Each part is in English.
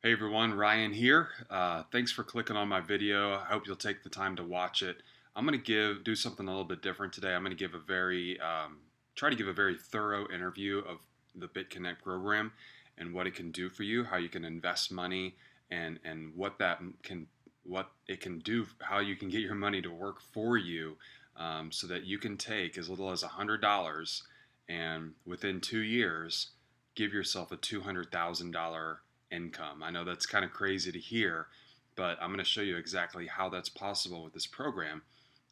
Hey everyone, Ryan here. Thanks for clicking on my video. I hope you'll take the time to watch it. I'm going to do something a little bit different today. I'm going to give try to give a very thorough interview of the BitConnect program and what it can do for you, how you can invest money, and what it can do, how you can get your money to work for you, so that you can take as little as $100 and within 2 years give yourself a $200,000 income. I know that's kind of crazy to hear, but I'm going to show you exactly how that's possible with this program.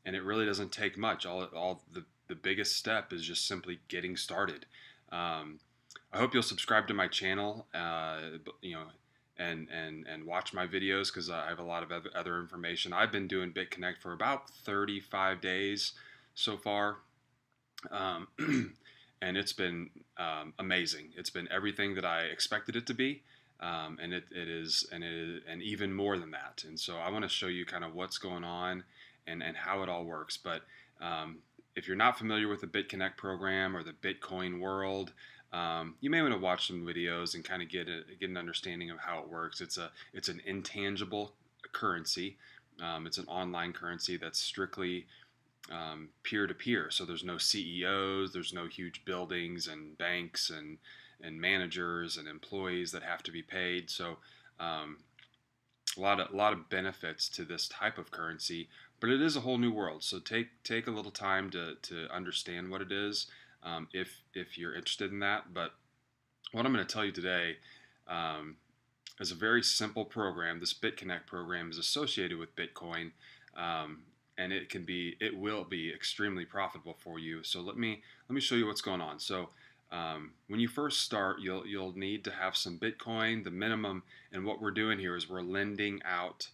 And it really doesn't take much. The biggest step is just simply getting started. I hope you'll subscribe to my channel, and watch my videos because I have a lot of other information. I've been doing BitConnect for about 35 days so far. Um, and it's been amazing. It's been everything that I expected it to be, and it is, and even more than that. And so I want to show you kind of what's going on and how it all works. But if you're not familiar with the BitConnect program or the Bitcoin world, you may want to watch some videos and kind of get an understanding of how it works. It's an intangible currency. It's an online currency that's strictly peer-to-peer. So there's no CEOs, there's no huge buildings and banks and managers and employees that have to be paid. So a lot of benefits to this type of currency, but it is a whole new world. So take a little time to understand what it is, if you're interested in that. But what I'm going to tell you today is a very simple program. This BitConnect program is associated with Bitcoin. And it will be extremely profitable for you. So let me show you what's going on. So when you first start, you'll need to have some Bitcoin, the minimum. And what we're doing here is we're lending out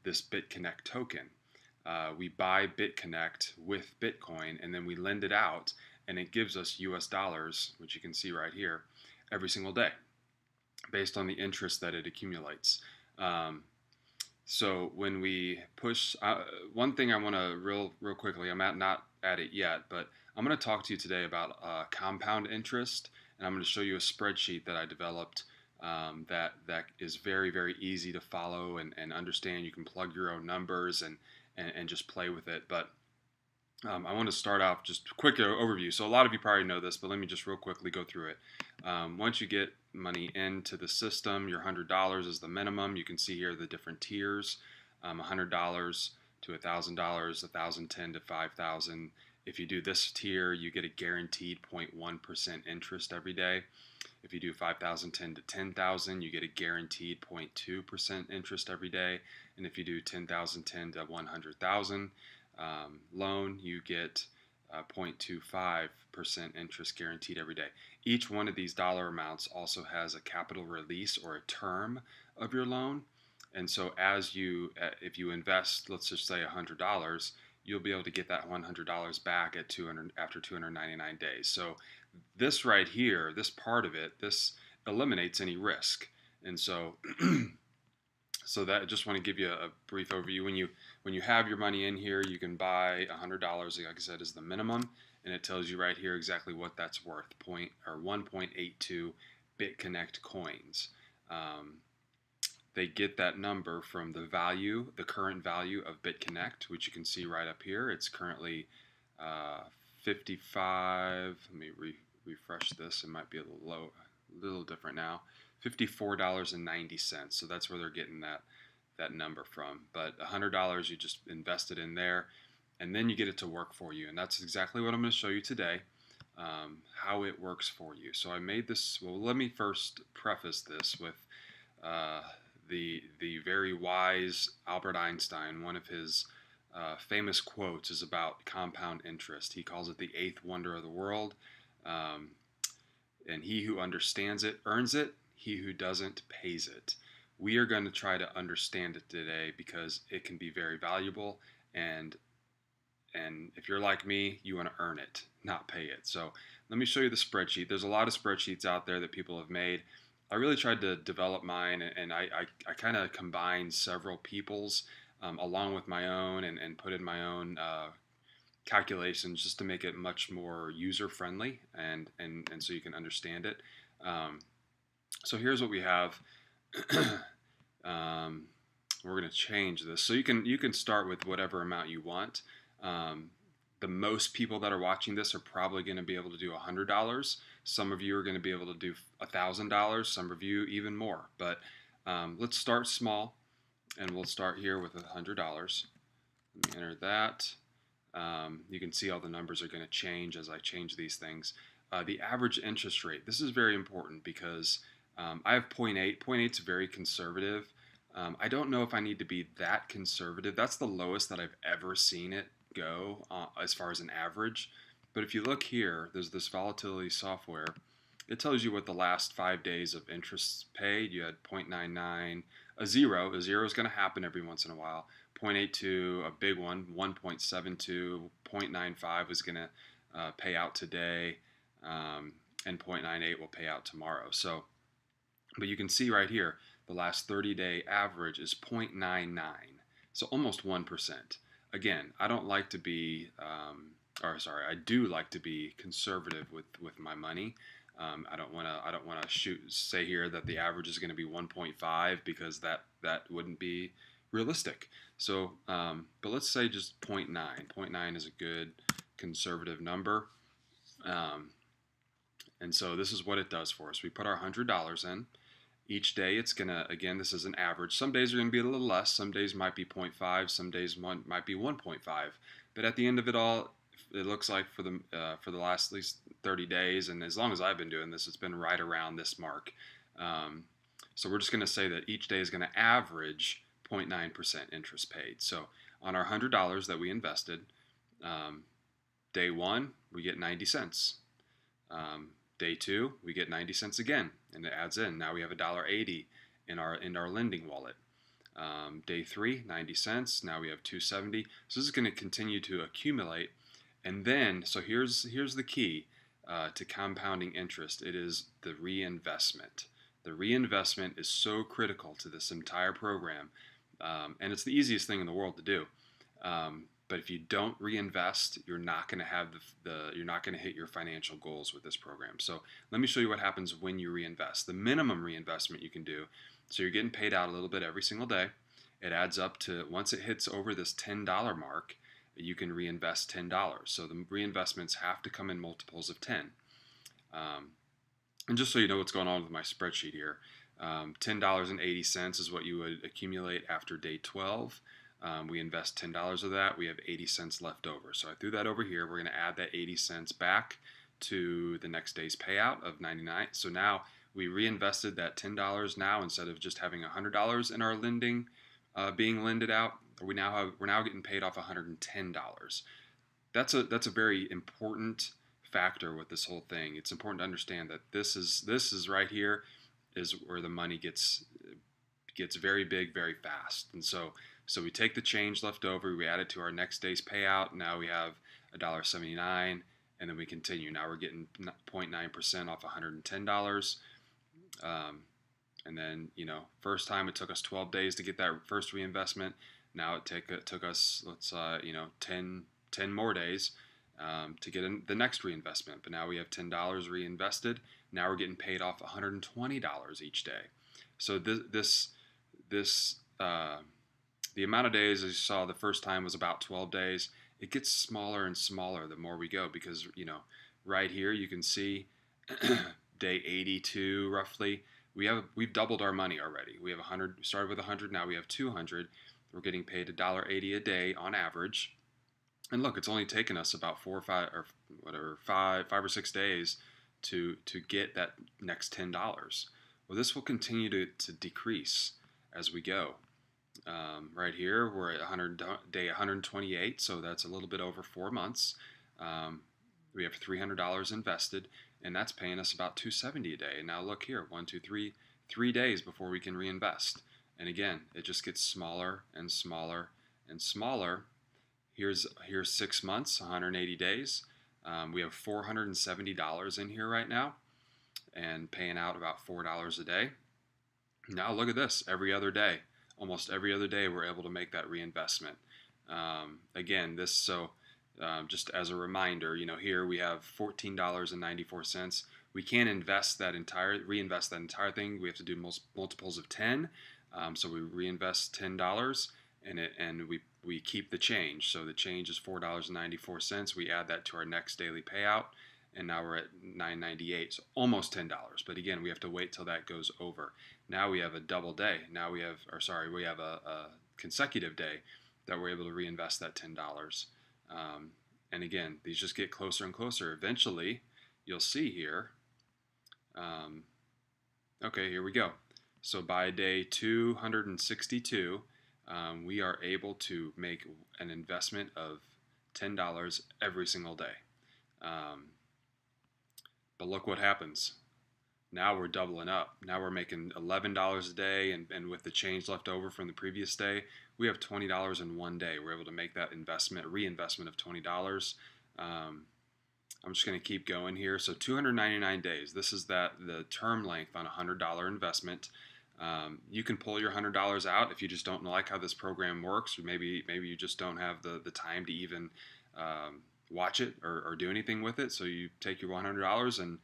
this BitConnect token. We buy BitConnect with Bitcoin, and then we lend it out, and it gives us US dollars, which you can see right here, every single day, based on the interest that it accumulates. So when we push, one thing I want to real quickly, not at it yet, but I'm going to talk to you today about compound interest, and I'm going to show you a spreadsheet that I developed that is very, very easy to follow and understand. You can plug your own numbers and just play with it. But I want to start off just a quick overview. So a lot of you probably know this, but let me just real quickly go through it. Once you get money into the system, your $100 is the minimum. You can see here the different tiers, $100 to $1,000, $1,010 to $5,000. If you do this tier, you get a guaranteed 0.1% interest every day. If you do $5,010 to $10,000, you get a guaranteed 0.2% interest every day. And if you do $10,010 to $100,000 loan, you get 0.25% interest guaranteed every day. Each one of these dollar amounts also has a capital release or a term of your loan. And so if you invest, let's just say $100, you'll be able to get that $100 back after 299 days. So this right here, this part of it, this eliminates any risk. And so so that I just want to give you a brief overview. When you have your money in here, you can buy $100, like I said, is the minimum, and it tells you right here exactly what that's worth, 1.82 Bitconnect coins. They get that number from the current value of BitConnect, which you can see right up here. It's currently 55. Let me refresh this. It might be a little different now. $54.90. So that's where they're getting that number from. But $100 you just invested in there, and then you get it to work for you. And that's exactly what I'm going to show you today, how it works for you. So I made this. Well, let me first preface this with the very wise Albert Einstein. One of his famous quotes is about compound interest. He calls it the eighth wonder of the world. And he who understands it earns it. He who doesn't pays it. We are going to try to understand it today because it can be very valuable, and if you're like me, you want to earn it, not pay it. So let me show you the spreadsheet. There's a lot of spreadsheets out there that people have made. I really tried to develop mine, and I kind of combined several people's along with my own and put in my own calculations just to make it much more user friendly and so you can understand it. So here's what we have. um, we're going to change this. So you can start with whatever amount you want. Um, the most people that are watching this are probably going to be able to do $100. Some of you are going to be able to do $1,000. Some of you even more. But let's start small, and we'll start here with $100. Let me enter that. You can see all the numbers are going to change as I change these things. The average interest rate. This is very important because I have 0.8. 0.8 is very conservative. I don't know if I need to be that conservative. That's the lowest that I've ever seen it go as far as an average. But if you look here, there's this volatility software. It tells you what the last 5 days of interest paid. You had 0.99, a zero. A zero is going to happen every once in a while. 0.82, a big one, 1.72, 0.95 was going to pay out today, and 0.98 will pay out tomorrow. So, but you can see right here, the last 30-day average is 0.99, so almost 1%. Again, I don't like to be, I do like to be conservative with my money. I don't want to say here that the average is going to be 1.5 because that wouldn't be realistic. So, but let's say just 0.9. 0.9 is a good conservative number. And so this is what it does for us. We put our $100 in. Each day it's going to, again, this is an average. Some days are going to be a little less. Some days might be 0.5. Some days might be 1.5. But at the end of it all, it looks like for the last at least 30 days, and as long as I've been doing this, it's been right around this mark. So we're just going to say that each day is going to average 0.9% interest paid. So on our $100 that we invested, day one, we get 90 cents. Day two, we get 90 cents again, and it adds in. Now we have $1.80 in our lending wallet. Day three, 90 cents. Now we have 270. So this is going to continue to accumulate. And then, so here's the key to compounding interest. It is the reinvestment. The reinvestment is so critical to this entire program, and it's the easiest thing in the world to do. But if you don't reinvest, you're not going to have you're not going to hit your financial goals with this program. So let me show you what happens when you reinvest. The minimum reinvestment you can do. So you're getting paid out a little bit every single day. It adds up to, once it hits over this $10 mark, you can reinvest $10. So the reinvestments have to come in multiples of 10. And just so you know what's going on with my spreadsheet here, $10.80 is what you would accumulate after day 12. We invest $10 of that. We have 80 cents left over. So I threw that over here. We're going to add that 80 cents back to the next day's payout of 99. So now we reinvested that $10 now, instead of just having $100 in our lending being lended out. We're now getting paid off $110. That's a very important factor with this whole thing. It's important to understand that this is right here is where the money gets very big very fast. And so we take the change left over, we add it to our next day's payout. Now we have $1.79, and then we continue. Now we're getting 0.9% off $110. And then, first time it took us 12 days to get that first reinvestment. Now it took us, 10 more days to get the next reinvestment. But now we have $10 reinvested. Now we're getting paid off $120 each day. So the amount of days, as you saw, the first time was about 12 days. It gets smaller and smaller the more we go, because, right here you can see day 82 roughly. We've doubled our money already. We have 100. We started with 100. Now we have 200. We're getting paid $1.80 a day on average. And look, it's only taken us about 5 or 6 days to get that next $10. Well, this will continue to decrease as we go. Right here, we're at day 128, so that's a little bit over 4 months. We have $300 invested, and that's paying us about $270 a day. And now look here, 3 days before we can reinvest. And again, it just gets smaller and smaller and smaller. Here's 6 months, 180 days. We have $470 in here right now, and paying out about $4 a day. Now look at this, almost every other day we're able to make that reinvestment. Again, just as a reminder, here we have $14.94. We can't reinvest that entire thing. We have to do multiples of 10. So we reinvest $10, and we keep the change. So the change is $4.94. We add that to our next daily payout, and now we're at $9.98, so almost $10. But again, we have to wait till that goes over. Now we have a double day. Now we have a consecutive day that we're able to reinvest that $10. And again, these just get closer and closer. Eventually, you'll see here. Okay, here we go. So by day 262, we are able to make an investment of $10 every single day. But look what happens. Now we're doubling up. Now we're making $11 a day, and with the change left over from the previous day, we have $20 in one day. We're able to make that reinvestment of $20. I'm just going to keep going here. So 299 days. This is the term length on a $100 investment. You can pull your $100 out if you just don't like how this program works, or maybe you just don't have the time to even watch it or do anything with it. So you take your $100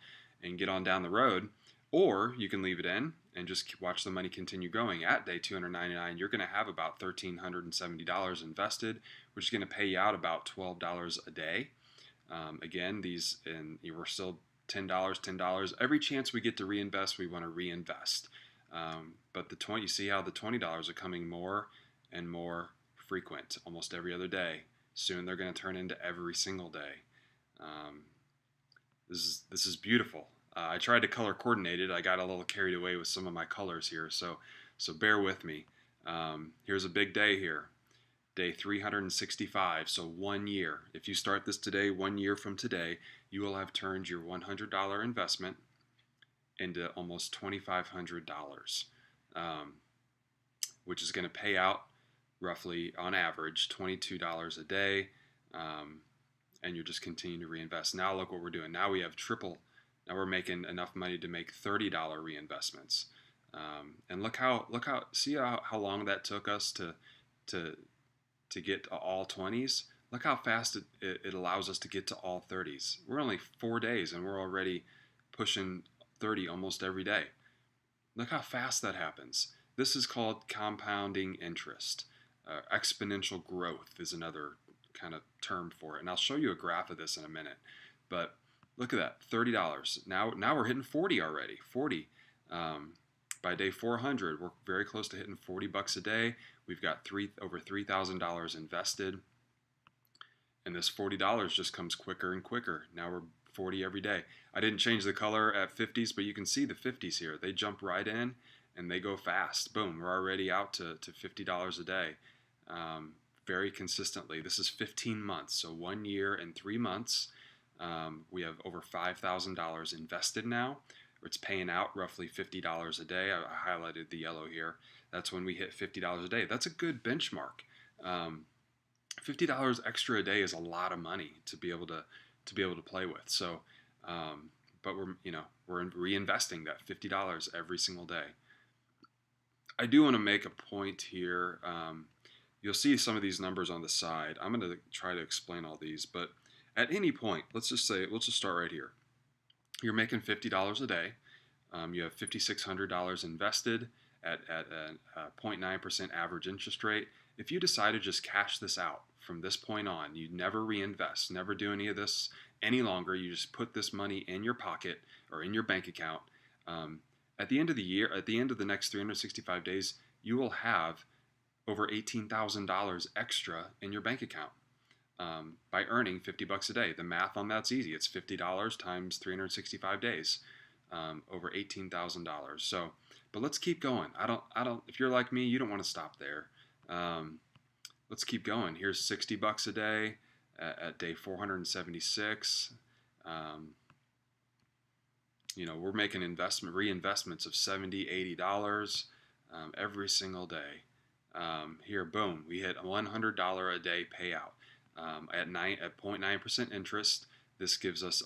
and get on down the road, or you can leave it in and just watch the money continue growing. At day 299, you're going to have about $1,370 invested, which is going to pay you out about $12 a day. Again, we're still $10. Every chance we get to reinvest, we want to reinvest. But you see how the $20 are coming more and more frequent, almost every other day. Soon they're going to turn into every single day. This is beautiful. I tried to color coordinate it. I got a little carried away with some of my colors here, so bear with me. Here's a big day here. Day 365, so 1 year. If you start this today, 1 year from today, you will have turned your $100 investment into almost $2,500, which is going to pay out roughly, on average, $22 a day, and you're just continuing to reinvest. Now look what we're doing. Now we have triple. Now we're making enough money to make $30 reinvestments, and see how long that took us to get to all 20s. Look how fast it allows us to get to all 30s. We're only 4 days and we're already pushing 30 almost every day. Look how fast that happens. This is called compounding interest. Exponential growth is another kind of term for it. And I'll show you a graph of this in a minute. But look at that, $30. Now we're hitting 40 already. 40. By day 400, we're very close to hitting $40 a day. We've got over $3,000 invested, and this $40 just comes quicker and quicker. Now we're 40 every day. I didn't change the color at 50s, but you can see the 50s here. They jump right in and they go fast. Boom, we're already out to $50 a day, very consistently. This is 15 months, so 1 year and 3 months. We have over $5,000 invested now. It's paying out roughly $50 a day. I highlighted the yellow here. That's when we hit $50 a day. That's a good benchmark. $50 extra a day is a lot of money to be able to play with. So, but we're reinvesting that $50 every single day. I do want to make a point here. You'll see some of these numbers on the side. I'm going to try to explain all these, but at any point, let's just start right here. You're making $50 a day. You have $5,600 invested at a 0.9% average interest rate. If you decide to just cash this out from this point on, you never reinvest, never do any of this any longer. You just put this money in your pocket or in your bank account. At the end of the year, at the end of the next 365 days, you will have over $18,000 extra in your bank account. By earning $50 a day. The math on that's easy. It's $50 times 365 days, over $18,000. So, but let's keep going. If you're like me, you don't want to stop there. Let's keep going. Here's $60 a day at day 476. We're making reinvestments of $70, $80 every single day. Here, boom, we hit $100 a day payout. At 0.9% interest, this gives us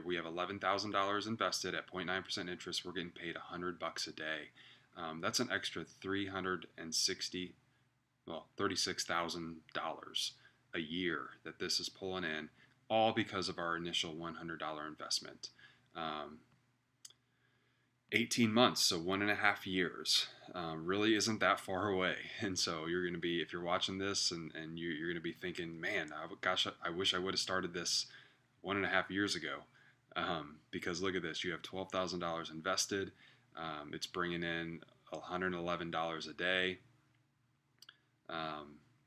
we have $11,000 invested at 0.9% interest. We're getting paid $100 a day. That's an extra $36,000 a year that this is pulling in, all because of our initial $100 investment. 18 months, so 1.5 years. Really isn't that far away. And so you're going to be, if you're watching this and you're going to be thinking, man, gosh, I wish I would have started this 1.5 years ago. Because look at this, you have $12,000 invested. It's bringing in $111 a day,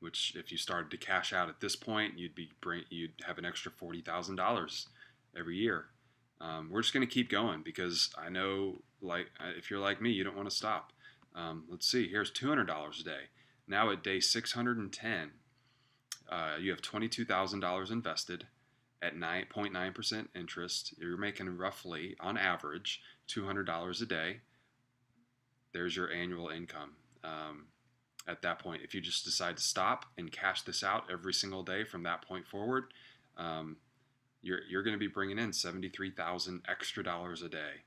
which if you started to cash out at this point, you'd have an extra $40,000 every year. We're just going to keep going because I know, like, if you're like me, you don't want to stop. Let's see. Here's $200 a day. Now at day 610, you have $22,000 invested at 9.9% interest. You're making roughly, on average, $200 a day. There's your annual income. At that point, if you just decide to stop and cash this out every single day from that point forward, you're going to be bringing in $73,000 extra dollars a day.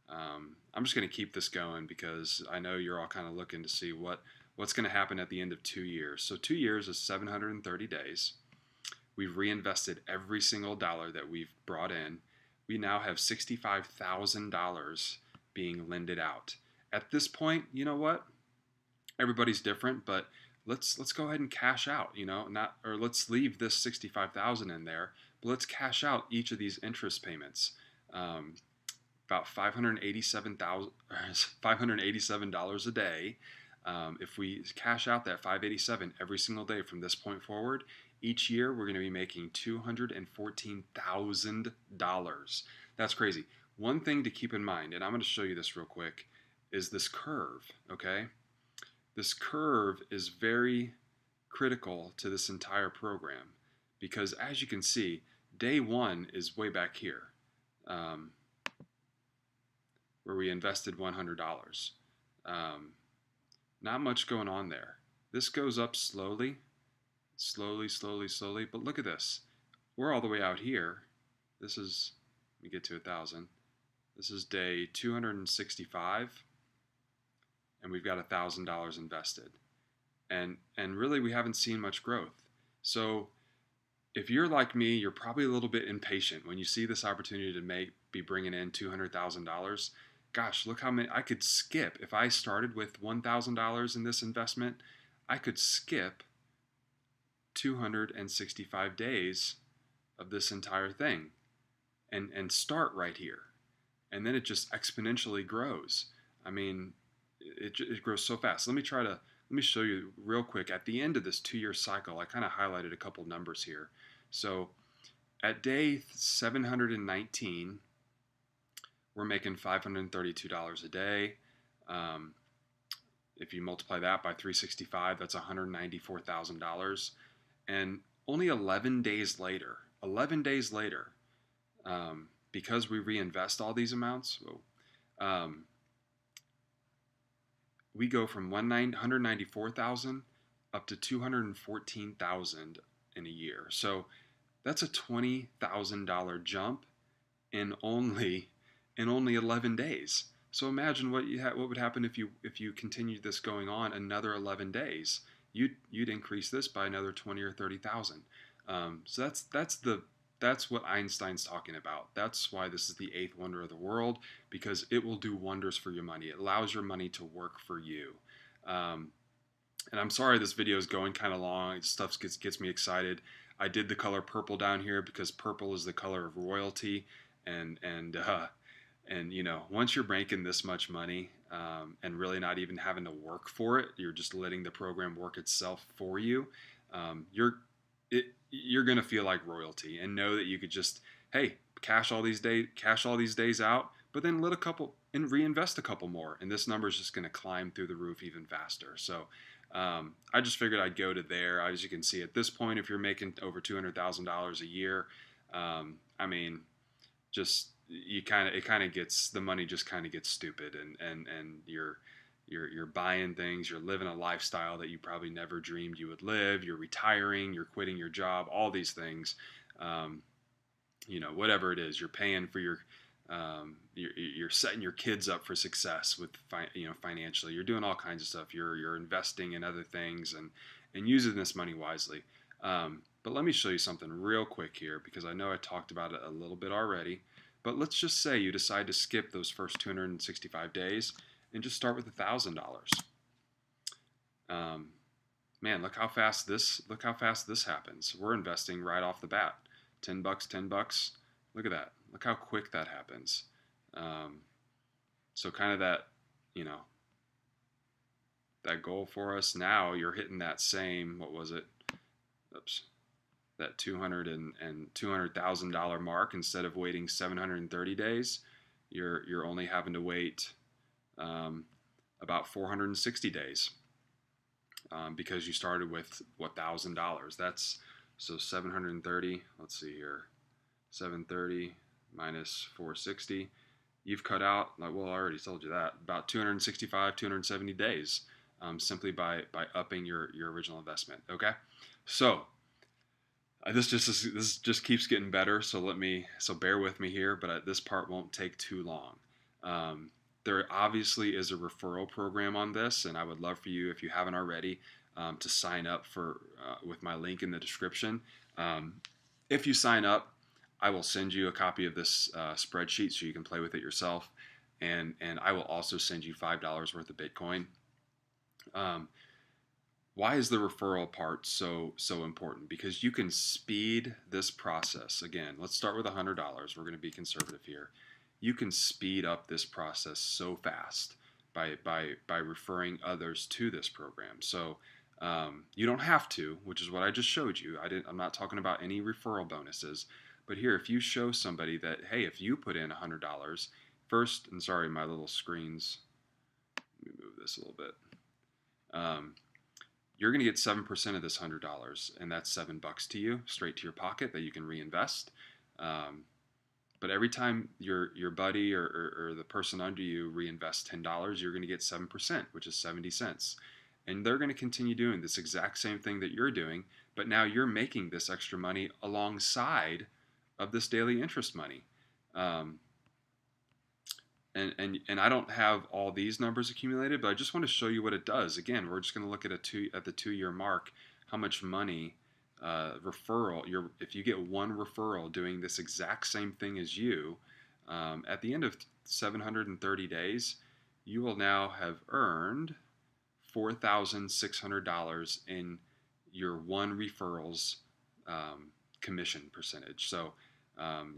I'm just going to keep this going because I know you're all kind of looking to see what's going to happen at the end of 2 years. So 2 years is 730 days. We've reinvested every single dollar that we've brought in. We now have $65,000 being lended out. At this point, you know what? Everybody's different, but let's go ahead and cash out. Let's leave this 65,000 in there, but let's cash out each of these interest payments. About $587 a day. If we cash out that $587 every single day from this point forward, each year we're going to be making $214,000. That's crazy. One thing to keep in mind, and I'm going to show you this real quick, is this curve, okay? This curve is very critical to this entire program because, as you can see, day one is way back here, where we invested $100. Not much going on there. This goes up slowly, but look at this. We're all the way out here. This is, let me get to 1,000. This is day 265, and we've got $1,000 invested. And really, we haven't seen much growth. So if you're like me, you're probably a little bit impatient when you see this opportunity to be bringing in $200,000. Gosh, look how many I could skip. If I started with $1,000 in this investment, I could skip 265 days of this entire thing and start right here. And then it just exponentially grows. I mean, it grows so fast. Let me show you real quick. At the end of this 2-year cycle, I kind of highlighted a couple numbers here. So at day 719, we're making $532 a day. If you multiply that by 365, that's $194,000. And only 11 days later, because we reinvest all these amounts, we go from $194,000 up to $214,000 in a year. So that's a $20,000 jump in only 11 days. So imagine what would happen if you continued this going on another 11 days. You'd increase this by another 20 or 30,000. So that's what Einstein's talking about. That's why this is the 8th wonder of the world, because it will do wonders for your money. It allows your money to work for you. And I'm sorry this video is going kind of long. Stuff gets me excited. I did the color purple down here because purple is the color of royalty, and once you're making this much money and really not even having to work for it, you're just letting the program work itself for you. You're gonna feel like royalty, and know that you could just, hey, cash all these days out, but then reinvest a couple more, and this number is just gonna climb through the roof even faster. So I just figured I'd go to there. As you can see, at this point, if you're making over $200,000 a year, the money just kind of gets stupid, and you're buying things, you're living a lifestyle that you probably never dreamed you would live. You're retiring, you're quitting your job, all these things. Whatever it is, you're paying for you're setting your kids up for success with financially. You're doing all kinds of stuff. You're investing in other things and using this money wisely. But let me show you something real quick here, because I know I talked about it a little bit already. But let's just say you decide to skip those first 265 days and just start with $1,000. Man, look how fast this happens. We're investing right off the bat. $10, $10. Look at that. Look how quick that happens. So kind of that, you know, that goal for us now, you're hitting that same, what was it? Oops. That $200,000 mark. Instead of waiting 730 days, you're only having to wait about 460 days because you started with what, $1,000. That's so 730. Let's see here, 730 minus 460. You've cut out, like, well, I already told you that, about 265, 270 days simply by upping your original investment. Okay, so this just keeps getting better. So bear with me here, but this part won't take too long. There obviously is a referral program on this, and I would love for you, if you haven't already, to sign up for with my link in the description. If you sign up, I will send you a copy of this spreadsheet so you can play with it yourself, and I will also send you $5 worth of Bitcoin. Why is the referral part so important? Because you can speed this process. Again, let's start with $100. We're going to be conservative here. You can speed up this process so fast by referring others to this program. So you don't have to, which is what I just showed you. I'm not talking about any referral bonuses. But here, if you show somebody that, hey, if you put in $100 first, and sorry, my little screens, let me move this a little bit. You're going to get 7% of this $100, and that's $7 to you, straight to your pocket, that you can reinvest. But every time your buddy or the person under you reinvests $10, you're going to get 7%, which is 70 cents. And they're going to continue doing this exact same thing that you're doing, but now you're making this extra money alongside of this daily interest money. And I don't have all these numbers accumulated, but I just want to show you what it does. Again, we're just going to look at the 2-year mark, how much money referral. If you get one referral doing this exact same thing as you, at the end of 730 days, you will now have earned $4,600 in your one referral's commission percentage. So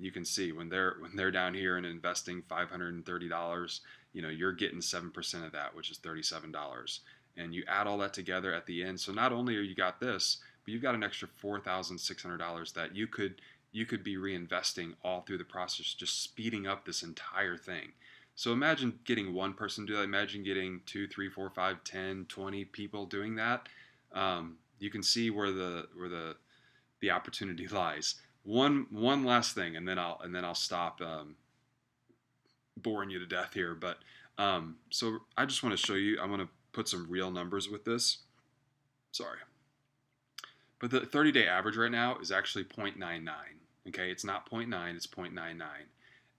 you can see when they're down here and investing $530, you're getting 7% of that, which is $37. And you add all that together at the end. So not only are you got this, but you've got an extra $4,600 that you could be reinvesting all through the process, just speeding up this entire thing. So imagine getting one person do that. Imagine getting 2, 3, 4, 5, 10, 20 people doing that. You can see where the opportunity lies. One last thing, and then I'll stop boring you to death here. But so I just want to show you. I want to put some real numbers with this. Sorry, but the 30-day average right now is actually 0.99. Okay, it's not 0.9, it's 0.99.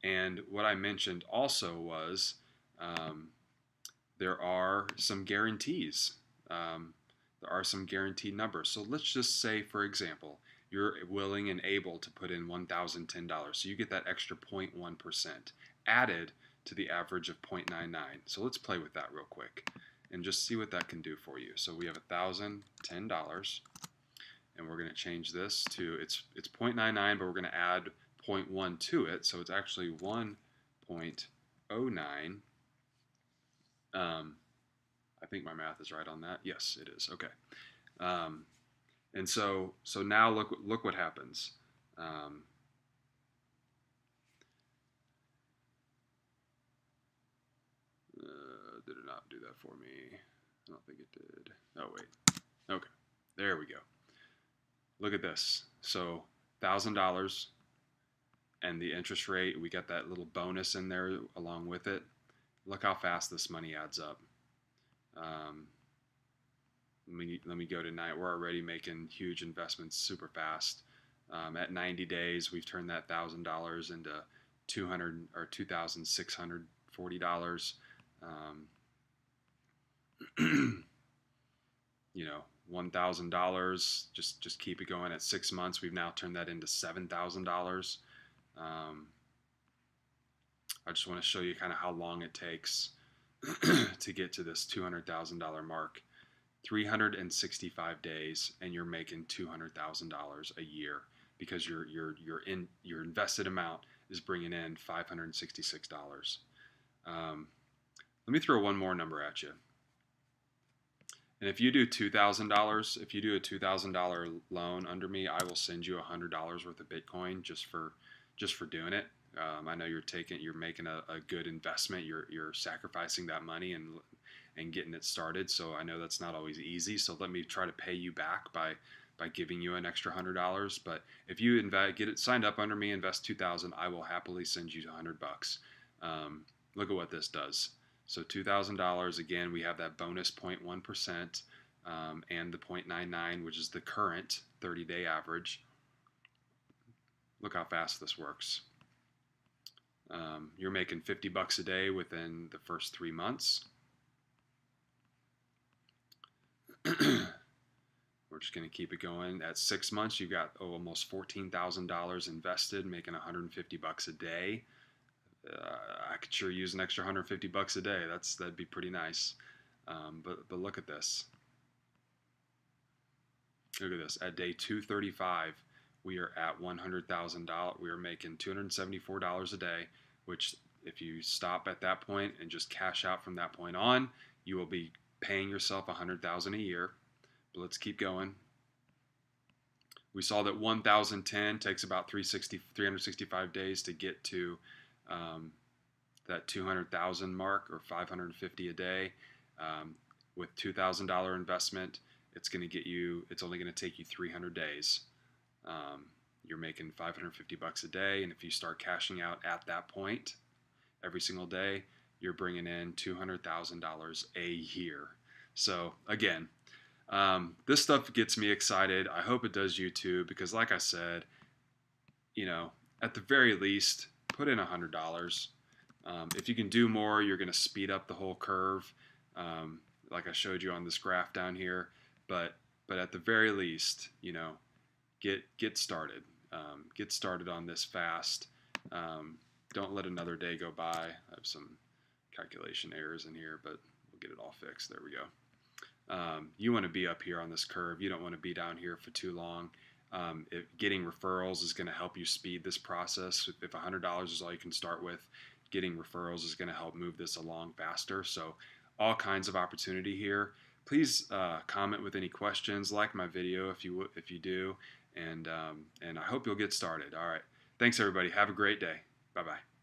And what I mentioned also was there are some guarantees. There are some guaranteed numbers. So let's just say, for example, you're willing and able to put in $1,010. So you get that extra 0.1% added to the average of 0.99. So let's play with that real quick and just see what that can do for you. So we have $1,010, and we're going to change this to, it's 0.99, but we're going to add 0.1 to it. So it's actually 1.09. I think my math is right on that. Yes, it is. Okay. And so now look what happens. Did it not do that for me? I don't think it did. Oh, wait. Okay. There we go. Look at this. So $1,000 and the interest rate, we got that little bonus in there along with it. Look how fast this money adds up. Let me go to 9. We're already making huge investments super fast. At 90 days, we've turned that $1,000 into $2,640. $1,000. Just keep it going. At 6 months, we've now turned that into $7,000. I just want to show you kind of how long it takes to get to this $200,000 mark. 365 days, and you're making $200,000 a year because your invested amount is bringing in $566. Let me throw one more number at you. And if you do $2,000, if you do a $2,000 loan under me, I will send you $100 worth of Bitcoin just for doing it. I know you're making a good investment. You're sacrificing that money and getting it started. So I know that's not always easy. So let me try to pay you back by giving you an extra $100. But if you get it signed up under me, invest $2,000, I will happily send you $100. Look at what this does. So $2,000, again, we have that bonus 0.1% and the 0.99, which is the current 30-day average. Look how fast this works. You're making $50 a day within the first 3 months. We're just going to keep it going. At 6 months, you got almost $14,000 invested, making $150 a day. I could sure use an extra $150 a day. That'd be pretty nice. But look at this. Look at this. At day 235, we are at $100,000. We are making $274 a day, which if you stop at that point and just cash out from that point on, you will be paying yourself $100,000 a year. But let's keep going. We saw that 1,010 takes about 365 days to get to that 200,000 mark, or 550 a day. With $2,000 investment, it's only going to take you 300 days. You're making $550 a day, and if you start cashing out at that point every single day, you're bringing in $200,000 a year. So again, this stuff gets me excited. I hope it does you too, because like I said, at the very least, put in $100. If you can do more, you're going to speed up the whole curve, like I showed you on this graph down here. But at the very least, get started. Get started on this fast. Don't let another day go by. I have some calculation errors in here, but we'll get it all fixed. There we go. You want to be up here on this curve. You don't want to be down here for too long. Getting referrals is going to help you speed this process. If $100 is all you can start with, getting referrals is going to help move this along faster. So all kinds of opportunity here. Please comment with any questions. Like my video if you do, and I hope you'll get started. All right. Thanks everybody. Have a great day. Bye bye.